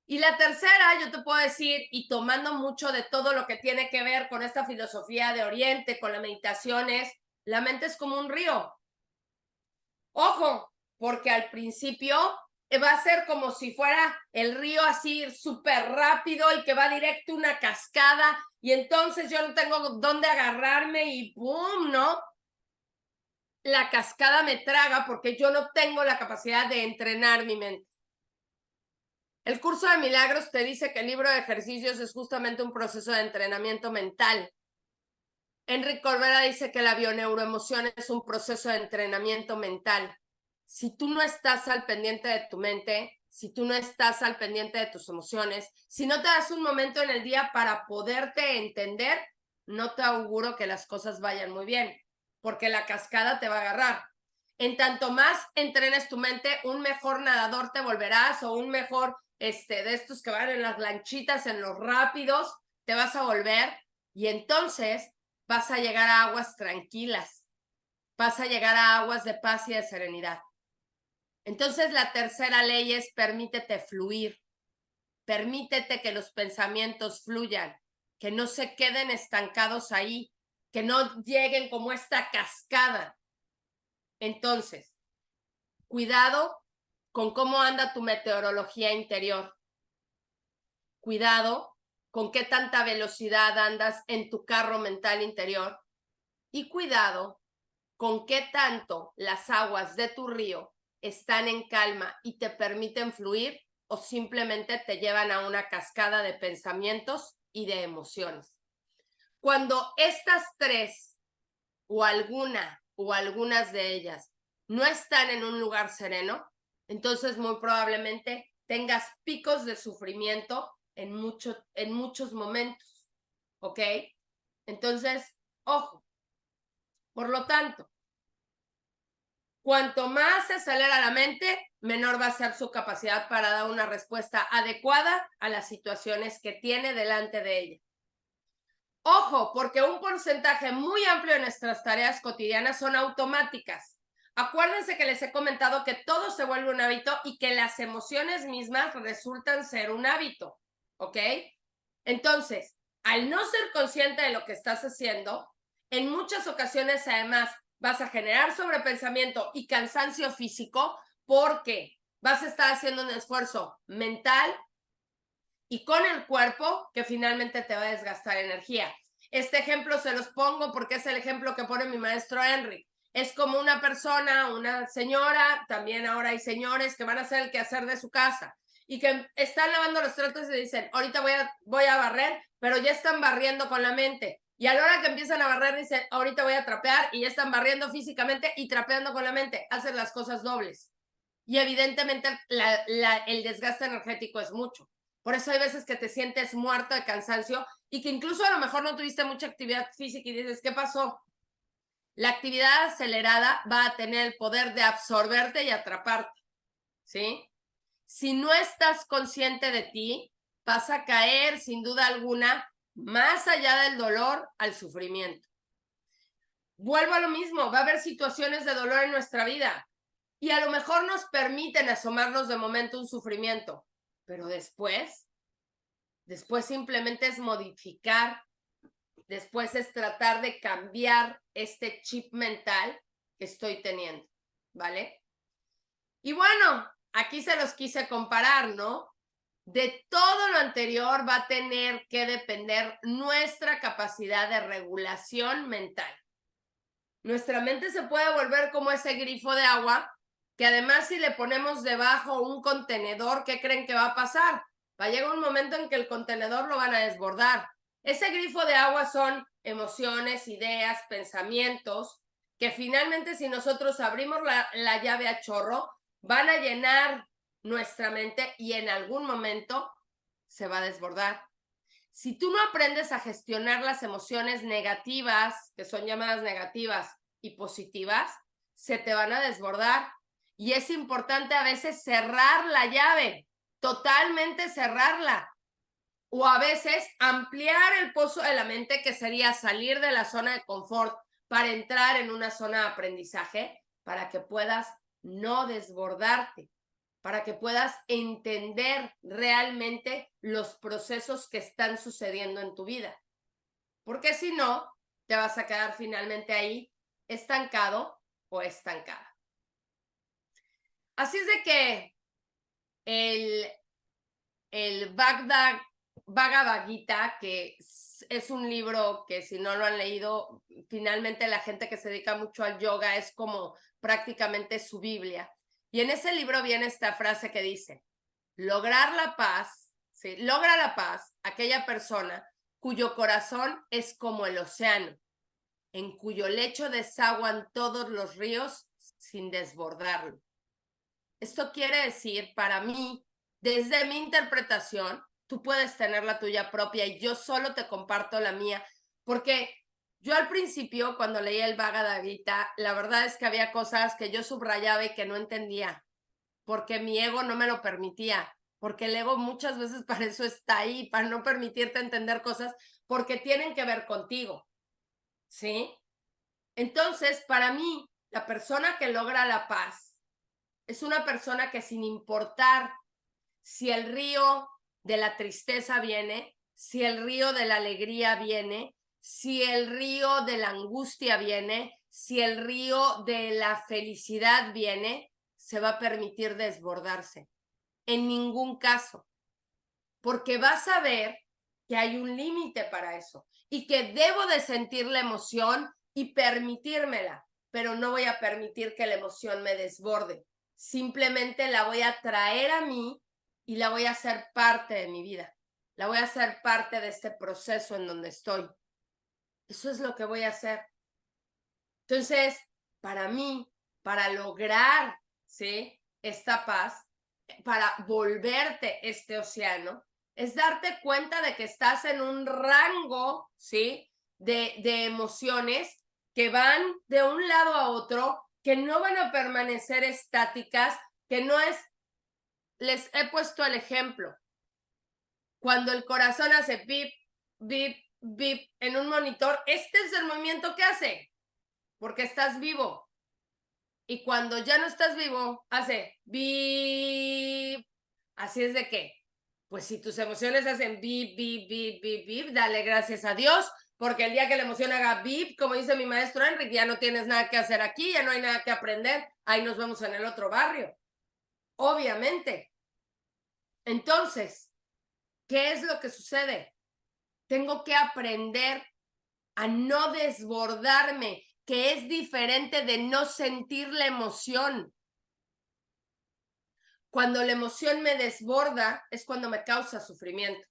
Y la tercera, yo te puedo decir, y tomando mucho de todo lo que tiene que ver con esta filosofía de Oriente, con la meditación, es: la mente es como un río. Ojo, porque al principio va a ser como si fuera el río así súper rápido y que va directo a una cascada y entonces yo no tengo dónde agarrarme y ¡pum!, ¿no? La cascada me traga porque yo no tengo la capacidad de entrenar mi mente. El curso de milagros te dice que el libro de ejercicios es justamente un proceso de entrenamiento mental. Enrique Corbera dice que la bioneuroemoción es un proceso de entrenamiento mental. Si tú no estás al pendiente de tu mente, si tú no estás al pendiente de tus emociones, si no te das un momento en el día para poderte entender, no te auguro que las cosas vayan muy bien, porque la cascada te va a agarrar. En tanto más entrenes tu mente, un mejor nadador te volverás o un mejor de estos que van en las lanchitas, en los rápidos, te vas a volver y entonces vas a llegar a aguas tranquilas, vas a llegar a aguas de paz y de serenidad. Entonces la tercera ley es: permítete fluir, permítete que los pensamientos fluyan, que no se queden estancados ahí, que no lleguen como esta cascada. Entonces, cuidado con cómo anda tu meteorología interior. Cuidado con qué tanta velocidad andas en tu carro mental interior. Y cuidado con qué tanto las aguas de tu río están en calma y te permiten fluir o simplemente te llevan a una cascada de pensamientos y de emociones. Cuando estas tres o algunas de ellas no están en un lugar sereno, entonces muy probablemente tengas picos de sufrimiento en muchos momentos, ¿ok? Entonces, ojo. Por lo tanto, cuanto más se acelera la mente, menor va a ser su capacidad para dar una respuesta adecuada a las situaciones que tiene delante de ella. Ojo, porque un porcentaje muy amplio de nuestras tareas cotidianas son automáticas. Acuérdense que les he comentado que todo se vuelve un hábito y que las emociones mismas resultan ser un hábito, ¿ok? Entonces, al no ser consciente de lo que estás haciendo, en muchas ocasiones además vas a generar sobrepensamiento y cansancio físico porque vas a estar haciendo un esfuerzo mental y con el cuerpo que finalmente te va a desgastar energía. Este ejemplo se los pongo porque es el ejemplo que pone mi maestro Henry. Es como una persona, una señora, también ahora hay señores que van a hacer el quehacer de su casa y que están lavando los trastes y dicen, ahorita voy a barrer, pero ya están barriendo con la mente. Y a la hora que empiezan a barrer, dicen, ahorita voy a trapear y ya están barriendo físicamente y trapeando con la mente. Hacen las cosas dobles. Y evidentemente el desgaste energético es mucho. Por eso hay veces que te sientes muerto de cansancio y que incluso a lo mejor no tuviste mucha actividad física y dices, ¿qué pasó? La actividad acelerada va a tener el poder de absorberte y atraparte, ¿sí? Si no estás consciente de ti, vas a caer sin duda alguna más allá del dolor al sufrimiento. Vuelvo a lo mismo, va a haber situaciones de dolor en nuestra vida y a lo mejor nos permiten asomarnos de momento un sufrimiento, pero después simplemente es modificar, después es tratar de cambiar este chip mental que estoy teniendo, ¿vale? Y bueno, aquí se los quise comparar, ¿no? De todo lo anterior va a tener que depender nuestra capacidad de regulación mental. Nuestra mente se puede volver como ese grifo de agua, que además si le ponemos debajo un contenedor, ¿qué creen que va a pasar? Va a llegar un momento en que el contenedor lo van a desbordar. Ese grifo de agua son emociones, ideas, pensamientos, que finalmente si nosotros abrimos la llave a chorro, van a llenar nuestra mente y en algún momento se va a desbordar. Si tú no aprendes a gestionar las emociones negativas, que son llamadas negativas y positivas, se te van a desbordar. Y es importante a veces cerrar la llave, totalmente cerrarla. O a veces ampliar el pozo de la mente, que sería salir de la zona de confort para entrar en una zona de aprendizaje, para que puedas no desbordarte, para que puedas entender realmente los procesos que están sucediendo en tu vida. Porque si no, te vas a quedar finalmente ahí estancado o estancada. Así es de que el Bhagavad Gita, que es un libro que si no lo han leído, finalmente la gente que se dedica mucho al yoga es como prácticamente su Biblia. Y en ese libro viene esta frase que dice, lograr la paz, ¿sí? Logra la paz aquella persona cuyo corazón es como el océano, en cuyo lecho desaguan todos los ríos sin desbordarlo. Esto quiere decir, para mí, desde mi interpretación, tú puedes tener la tuya propia y yo solo te comparto la mía, porque yo al principio, cuando leí el Bhagavad Gita, la verdad es que había cosas que yo subrayaba y que no entendía, porque mi ego no me lo permitía, porque el ego muchas veces para eso está ahí, para no permitirte entender cosas, porque tienen que ver contigo, ¿sí? Entonces, para mí, la persona que logra la paz es una persona que sin importar si el río de la tristeza viene, si el río de la alegría viene, si el río de la angustia viene, si el río de la felicidad viene, se va a permitir desbordarse. En ningún caso. Porque vas a ver que hay un límite para eso y que debo de sentir la emoción, y permitírmela, pero no voy a permitir que la emoción me desborde. Simplemente la voy a traer a mí y la voy a hacer parte de mi vida. La voy a hacer parte de este proceso en donde estoy. Eso es lo que voy a hacer. Entonces, para mí, para lograr, ¿sí?, esta paz, para volverte este océano, es darte cuenta de que estás en un rango, ¿sí?, de emociones que van de un lado a otro, que no van a permanecer estáticas, que no es, les he puesto el ejemplo, cuando el corazón hace bip, bip, bip en un monitor, este es el movimiento que hace, porque estás vivo. Y cuando ya no estás vivo, hace bip. Así es de que, pues si tus emociones hacen bip, bip, bip, bip, bip, dale gracias a Dios, porque el día que la emoción haga bip, como dice mi maestro Enrique, ya no tienes nada que hacer aquí, ya no hay nada que aprender, ahí nos vemos en el otro barrio. Obviamente. Entonces, ¿qué es lo que sucede? Tengo que aprender a no desbordarme, que es diferente de no sentir la emoción. Cuando la emoción me desborda es cuando me causa sufrimiento.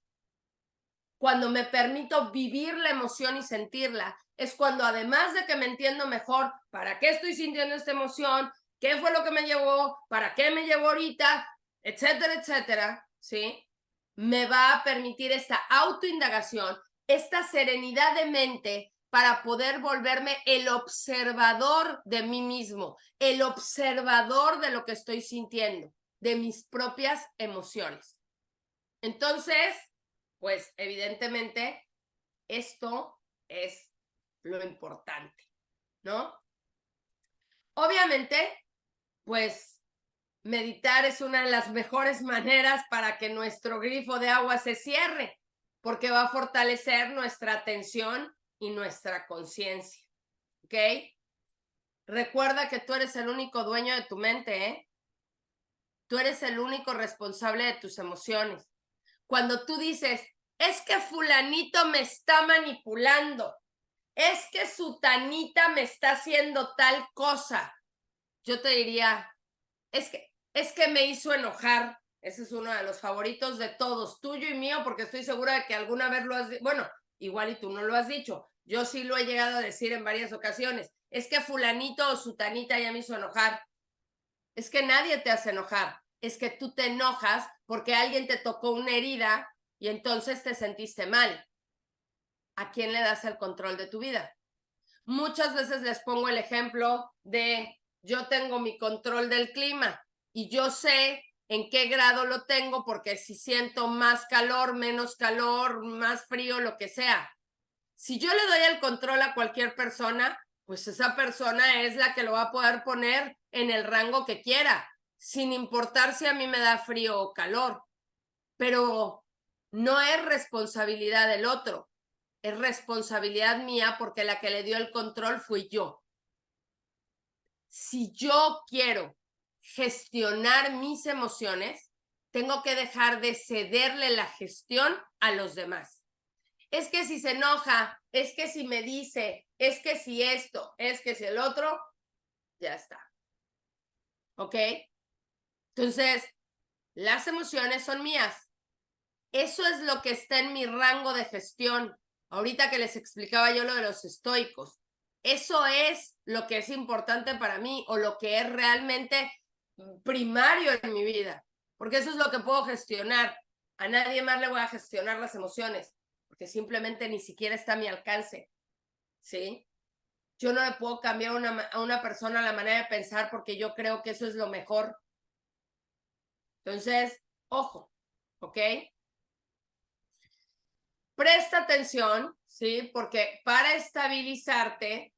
Cuando me permito vivir la emoción y sentirla, es cuando además de que me entiendo mejor para qué estoy sintiendo esta emoción, qué fue lo que me llevó, para qué me llevó ahorita, etcétera, etcétera, ¿sí? Me va a permitir esta autoindagación, esta serenidad de mente para poder volverme el observador de mí mismo, el observador de lo que estoy sintiendo, de mis propias emociones. Entonces, pues evidentemente esto es lo importante, ¿no? Obviamente, pues meditar es una de las mejores maneras para que nuestro grifo de agua se cierre, porque va a fortalecer nuestra atención y nuestra conciencia, ¿ok? Recuerda que tú eres el único dueño de tu mente, ¿eh? Tú eres el único responsable de tus emociones. Cuando tú dices, es que fulanito me está manipulando, es que sutanita me está haciendo tal cosa, yo te diría, es que me hizo enojar. Ese es uno de los favoritos de todos, tuyo y mío, porque estoy segura de que alguna vez lo has dicho. Bueno, igual y tú no lo has dicho. Yo sí lo he llegado a decir en varias ocasiones. Es que fulanito o sutanita ya me hizo enojar. Es que nadie te hace enojar. Es que tú te enojas porque alguien te tocó una herida y entonces te sentiste mal. ¿A quién le das el control de tu vida? Muchas veces les pongo el ejemplo de yo tengo mi control del clima y yo sé en qué grado lo tengo porque si siento más calor, menos calor, más frío, lo que sea. Si yo le doy el control a cualquier persona, pues esa persona es la que lo va a poder poner en el rango que quiera, sin importar si a mí me da frío o calor. Pero no es responsabilidad del otro, es responsabilidad mía porque la que le dio el control fui yo. Si yo quiero gestionar mis emociones, tengo que dejar de cederle la gestión a los demás. Es que si se enoja, es que si me dice, es que si esto, es que si el otro, ya está. ¿Ok? Entonces, las emociones son mías. Eso es lo que está en mi rango de gestión. Ahorita que les explicaba yo lo de los estoicos. Eso es lo que es importante para mí o lo que es realmente primario en mi vida. Porque eso es lo que puedo gestionar. A nadie más le voy a gestionar las emociones. Porque simplemente ni siquiera está a mi alcance. ¿Sí? Yo no le puedo cambiar a una persona la manera de pensar porque yo creo que eso es lo mejor. Entonces, ojo, ¿ok? Presta atención, ¿sí? Porque para estabilizarte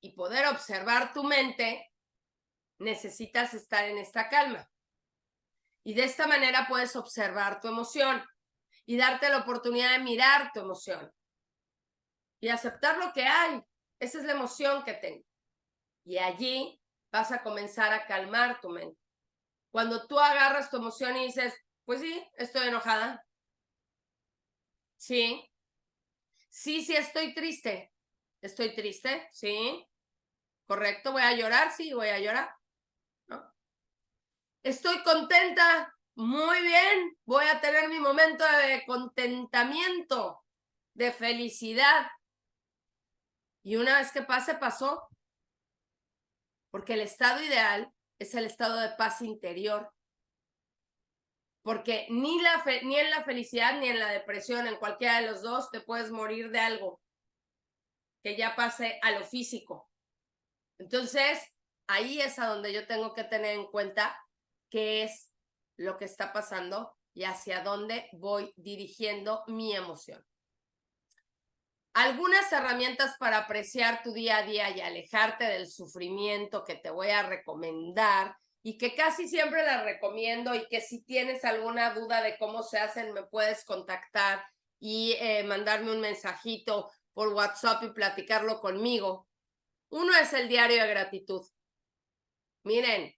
y poder observar tu mente, necesitas estar en esta calma. Y de esta manera puedes observar tu emoción y darte la oportunidad de mirar tu emoción y aceptar lo que hay. Esa es la emoción que tengo. Y allí vas a comenzar a calmar tu mente. Cuando tú agarras tu emoción y dices, pues sí, estoy enojada. Sí, sí, estoy triste. ¿Estoy triste? Sí. ¿Correcto? ¿Voy a llorar? Sí, voy a llorar. ¿No? ¿Estoy contenta? Muy bien. Voy a tener mi momento de contentamiento, de felicidad. Y una vez que pase, pasó. Porque el estado ideal es el estado de paz interior. Porque ni en la felicidad ni en la depresión, en cualquiera de los dos, te puedes morir de algo que ya pase a lo físico. Entonces, ahí es a donde yo tengo que tener en cuenta qué es lo que está pasando y hacia dónde voy dirigiendo mi emoción. Algunas herramientas para apreciar tu día a día y alejarte del sufrimiento que te voy a recomendar y que casi siempre las recomiendo, y que si tienes alguna duda de cómo se hacen, me puedes contactar y mandarme un mensajito por WhatsApp y platicarlo conmigo. Uno es el diario de gratitud. Miren,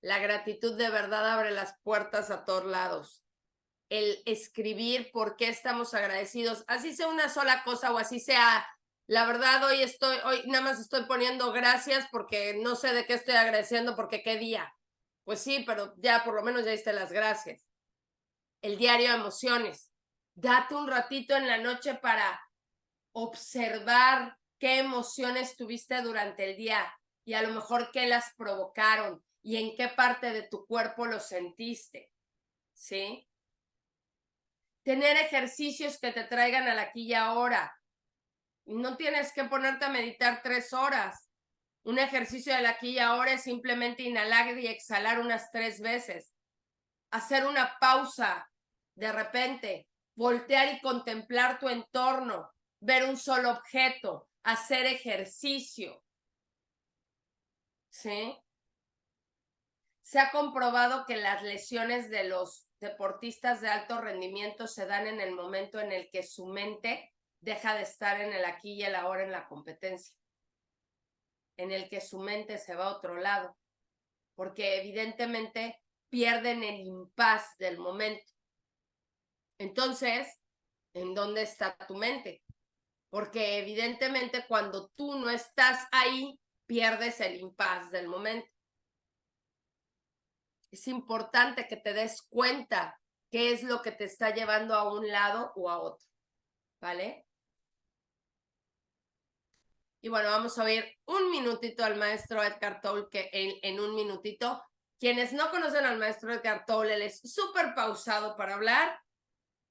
la gratitud de verdad abre las puertas a todos lados. El escribir por qué estamos agradecidos, así sea una sola cosa o así sea, la verdad, hoy nada más estoy poniendo gracias porque no sé de qué estoy agradeciendo, porque qué día. Pues sí, pero ya por lo menos ya diste las gracias. El diario de emociones. Date un ratito en la noche para observar qué emociones tuviste durante el día y a lo mejor qué las provocaron y en qué parte de tu cuerpo lo sentiste, ¿sí? Tener ejercicios que te traigan al aquí y ahora. No tienes que ponerte a meditar 3 horas. Un ejercicio del aquí y ahora es simplemente inhalar y exhalar unas 3 veces. Hacer una pausa de repente, voltear y contemplar tu entorno, ver un solo objeto, hacer ejercicio. ¿Sí? Se ha comprobado que las lesiones de los deportistas de alto rendimiento se dan en el momento en el que su mente deja de estar en el aquí y el ahora en la competencia, en el que su mente se va a otro lado, porque evidentemente pierden el impas del momento. Entonces, ¿en dónde está tu mente? Porque evidentemente cuando tú no estás ahí, pierdes el impas del momento. Es importante que te des cuenta qué es lo que te está llevando a un lado o a otro, ¿vale? Y bueno, vamos a oír un minutito al maestro Eckhart Tolle, que en un minutito, quienes no conocen al maestro Eckhart Tolle, él es súper pausado para hablar,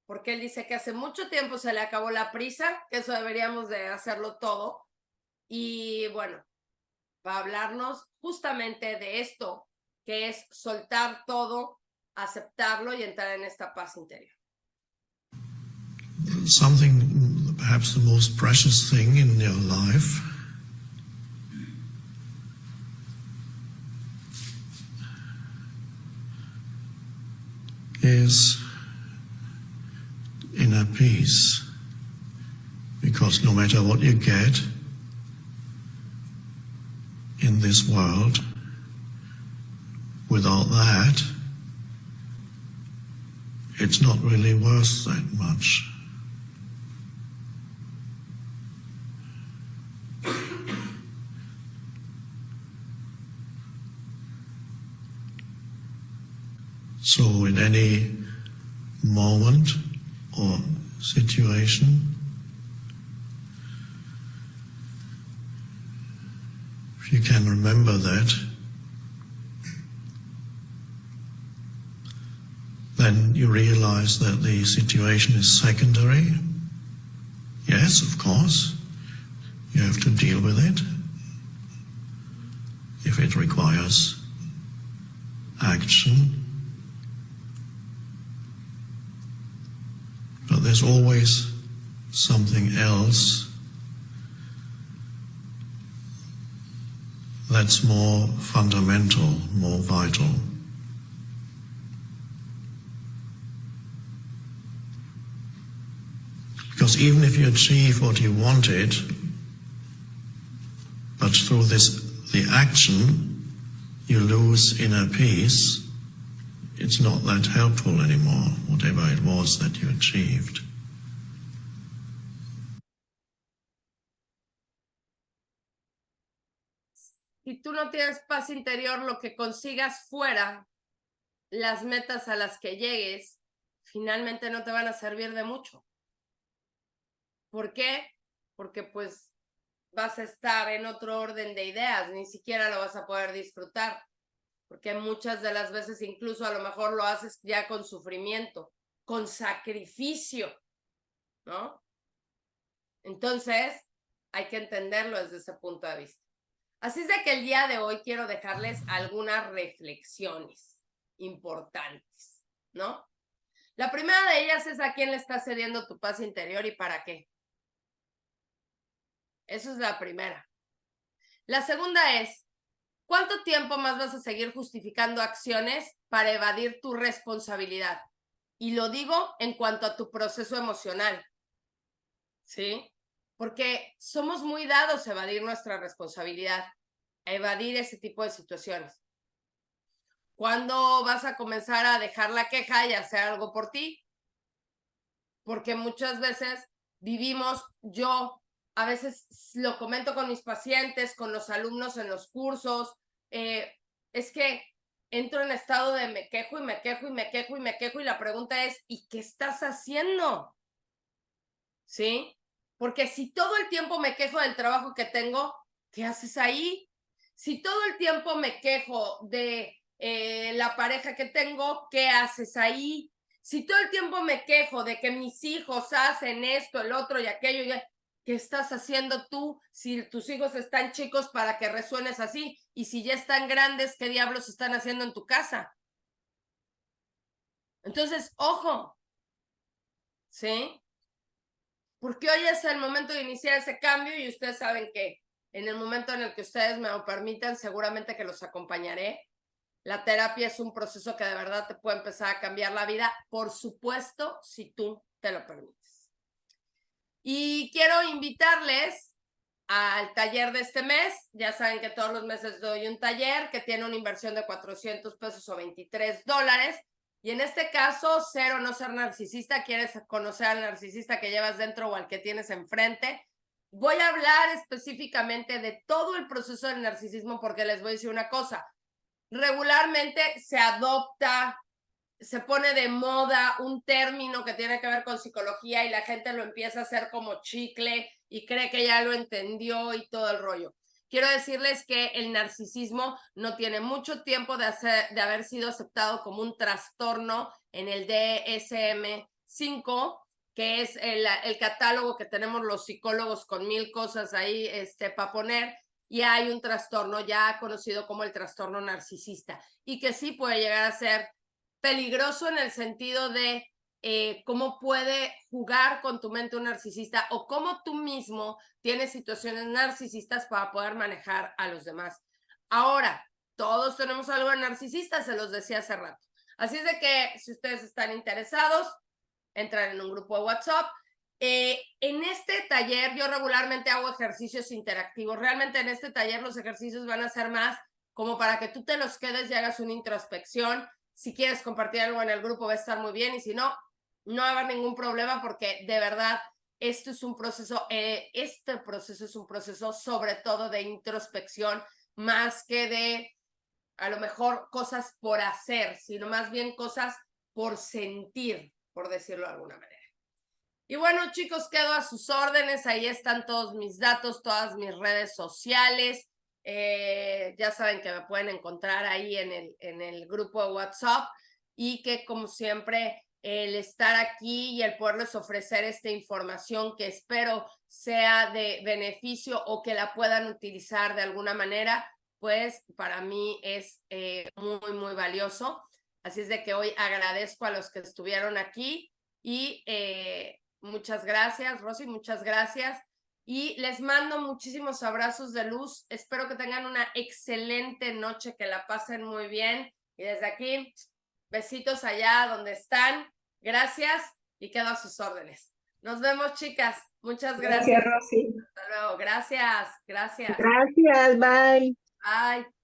porque él dice que hace mucho tiempo se le acabó la prisa, que eso deberíamos de hacerlo todo. Y bueno, va a hablarnos justamente de esto, que es soltar todo, aceptarlo y entrar en esta paz interior. Something, perhaps the most precious thing in your life is inner peace, because no matter what you get in this world, without that, it's not really worth that much. So in any moment or situation, if you can remember that, then you realize that the situation is secondary. Yes, of course, you have to deal with it if it requires action. But there's always something else that's more fundamental, more vital. Because even if you achieve what you wanted, but through the action, you lose inner peace, it's not that helpful anymore, whatever it was that you achieved. si tú no tienes paz interior, lo que consigas fuera, las metas a las que llegues, finalmente no te van a servir de mucho. ¿Por qué? Porque pues vas a estar en otro orden de ideas, ni siquiera lo vas a poder disfrutar, porque muchas de las veces incluso a lo mejor lo haces ya con sufrimiento, con sacrificio, ¿no? Entonces, hay que entenderlo desde ese punto de vista. Así es de que el día de hoy quiero dejarles algunas reflexiones importantes, ¿no? La primera de ellas es a quién le estás cediendo tu paz interior y para qué. Eso es la primera. La segunda es, ¿cuánto tiempo más vas a seguir justificando acciones para evadir tu responsabilidad? Y lo digo en cuanto a tu proceso emocional, ¿sí? Porque somos muy dados a evadir nuestra responsabilidad, a evadir ese tipo de situaciones. ¿Cuándo vas a comenzar a dejar la queja y hacer algo por ti? Porque muchas veces vivimos, yo a veces lo comento con mis pacientes, con los alumnos en los cursos, es que entro en estado de me quejo y me quejo y me quejo y me quejo y la pregunta es, ¿y qué estás haciendo? ¿Sí? Porque si todo el tiempo me quejo del trabajo que tengo, ¿qué haces ahí? Si todo el tiempo me quejo de la pareja que tengo, ¿qué haces ahí? Si todo el tiempo me quejo de que mis hijos hacen esto, el otro y aquello, ¿qué estás haciendo tú si tus hijos están chicos para que resuenes así? Y si ya están grandes, ¿qué diablos están haciendo en tu casa? Entonces, ojo, ¿sí? Porque hoy es el momento de iniciar ese cambio y ustedes saben que en el momento en el que ustedes me lo permitan, seguramente que los acompañaré. La terapia es un proceso que de verdad te puede empezar a cambiar la vida, por supuesto, si tú te lo permites. Y quiero invitarles al taller de este mes. Ya saben que todos los meses doy un taller que tiene una inversión de 400 pesos o $23. Y en este caso, ser o no ser narcisista, quieres conocer al narcisista que llevas dentro o al que tienes enfrente. Voy a hablar específicamente de todo el proceso del narcisismo porque les voy a decir una cosa. Regularmente se adopta, se pone de moda un término que tiene que ver con psicología y la gente lo empieza a hacer como chicle y cree que ya lo entendió y todo el rollo. Quiero decirles que el narcisismo no tiene mucho tiempo de haber sido aceptado como un trastorno en el DSM-5, que es el catálogo que tenemos los psicólogos con 1000 cosas ahí para poner, y hay un trastorno ya conocido como el trastorno narcisista, y que sí puede llegar a ser peligroso en el sentido de cómo puede jugar con tu mente un narcisista o cómo tú mismo tienes situaciones narcisistas para poder manejar a los demás. Ahora, todos tenemos algo de narcisista, se los decía hace rato. Así es de que si ustedes están interesados, entran en un grupo de WhatsApp. En este taller yo regularmente hago ejercicios interactivos. Realmente en este taller los ejercicios van a ser más como para que tú te los quedes y hagas una introspección. Si quieres compartir algo en el grupo va a estar muy bien y si no, no haga ningún problema porque de verdad esto es un proceso, este proceso es un proceso sobre todo de introspección más que de a lo mejor cosas por hacer, sino más bien cosas por sentir, por decirlo de alguna manera. Y bueno, chicos, quedo a sus órdenes. Ahí están todos mis datos, todas mis redes sociales. Ya saben que me pueden encontrar ahí en el grupo de WhatsApp y que como siempre el estar aquí y el poderles ofrecer esta información que espero sea de beneficio o que la puedan utilizar de alguna manera, pues para mí es muy, muy valioso. Así es de que hoy agradezco a los que estuvieron aquí y muchas gracias, Rosy, muchas gracias. Y les mando muchísimos abrazos de luz. Espero que tengan una excelente noche, que la pasen muy bien. Y desde aquí, besitos allá donde están. Gracias y quedo a sus órdenes. Nos vemos, chicas. Muchas gracias. Gracias, Rosy. Hasta luego. Gracias, gracias. Gracias, bye. Bye.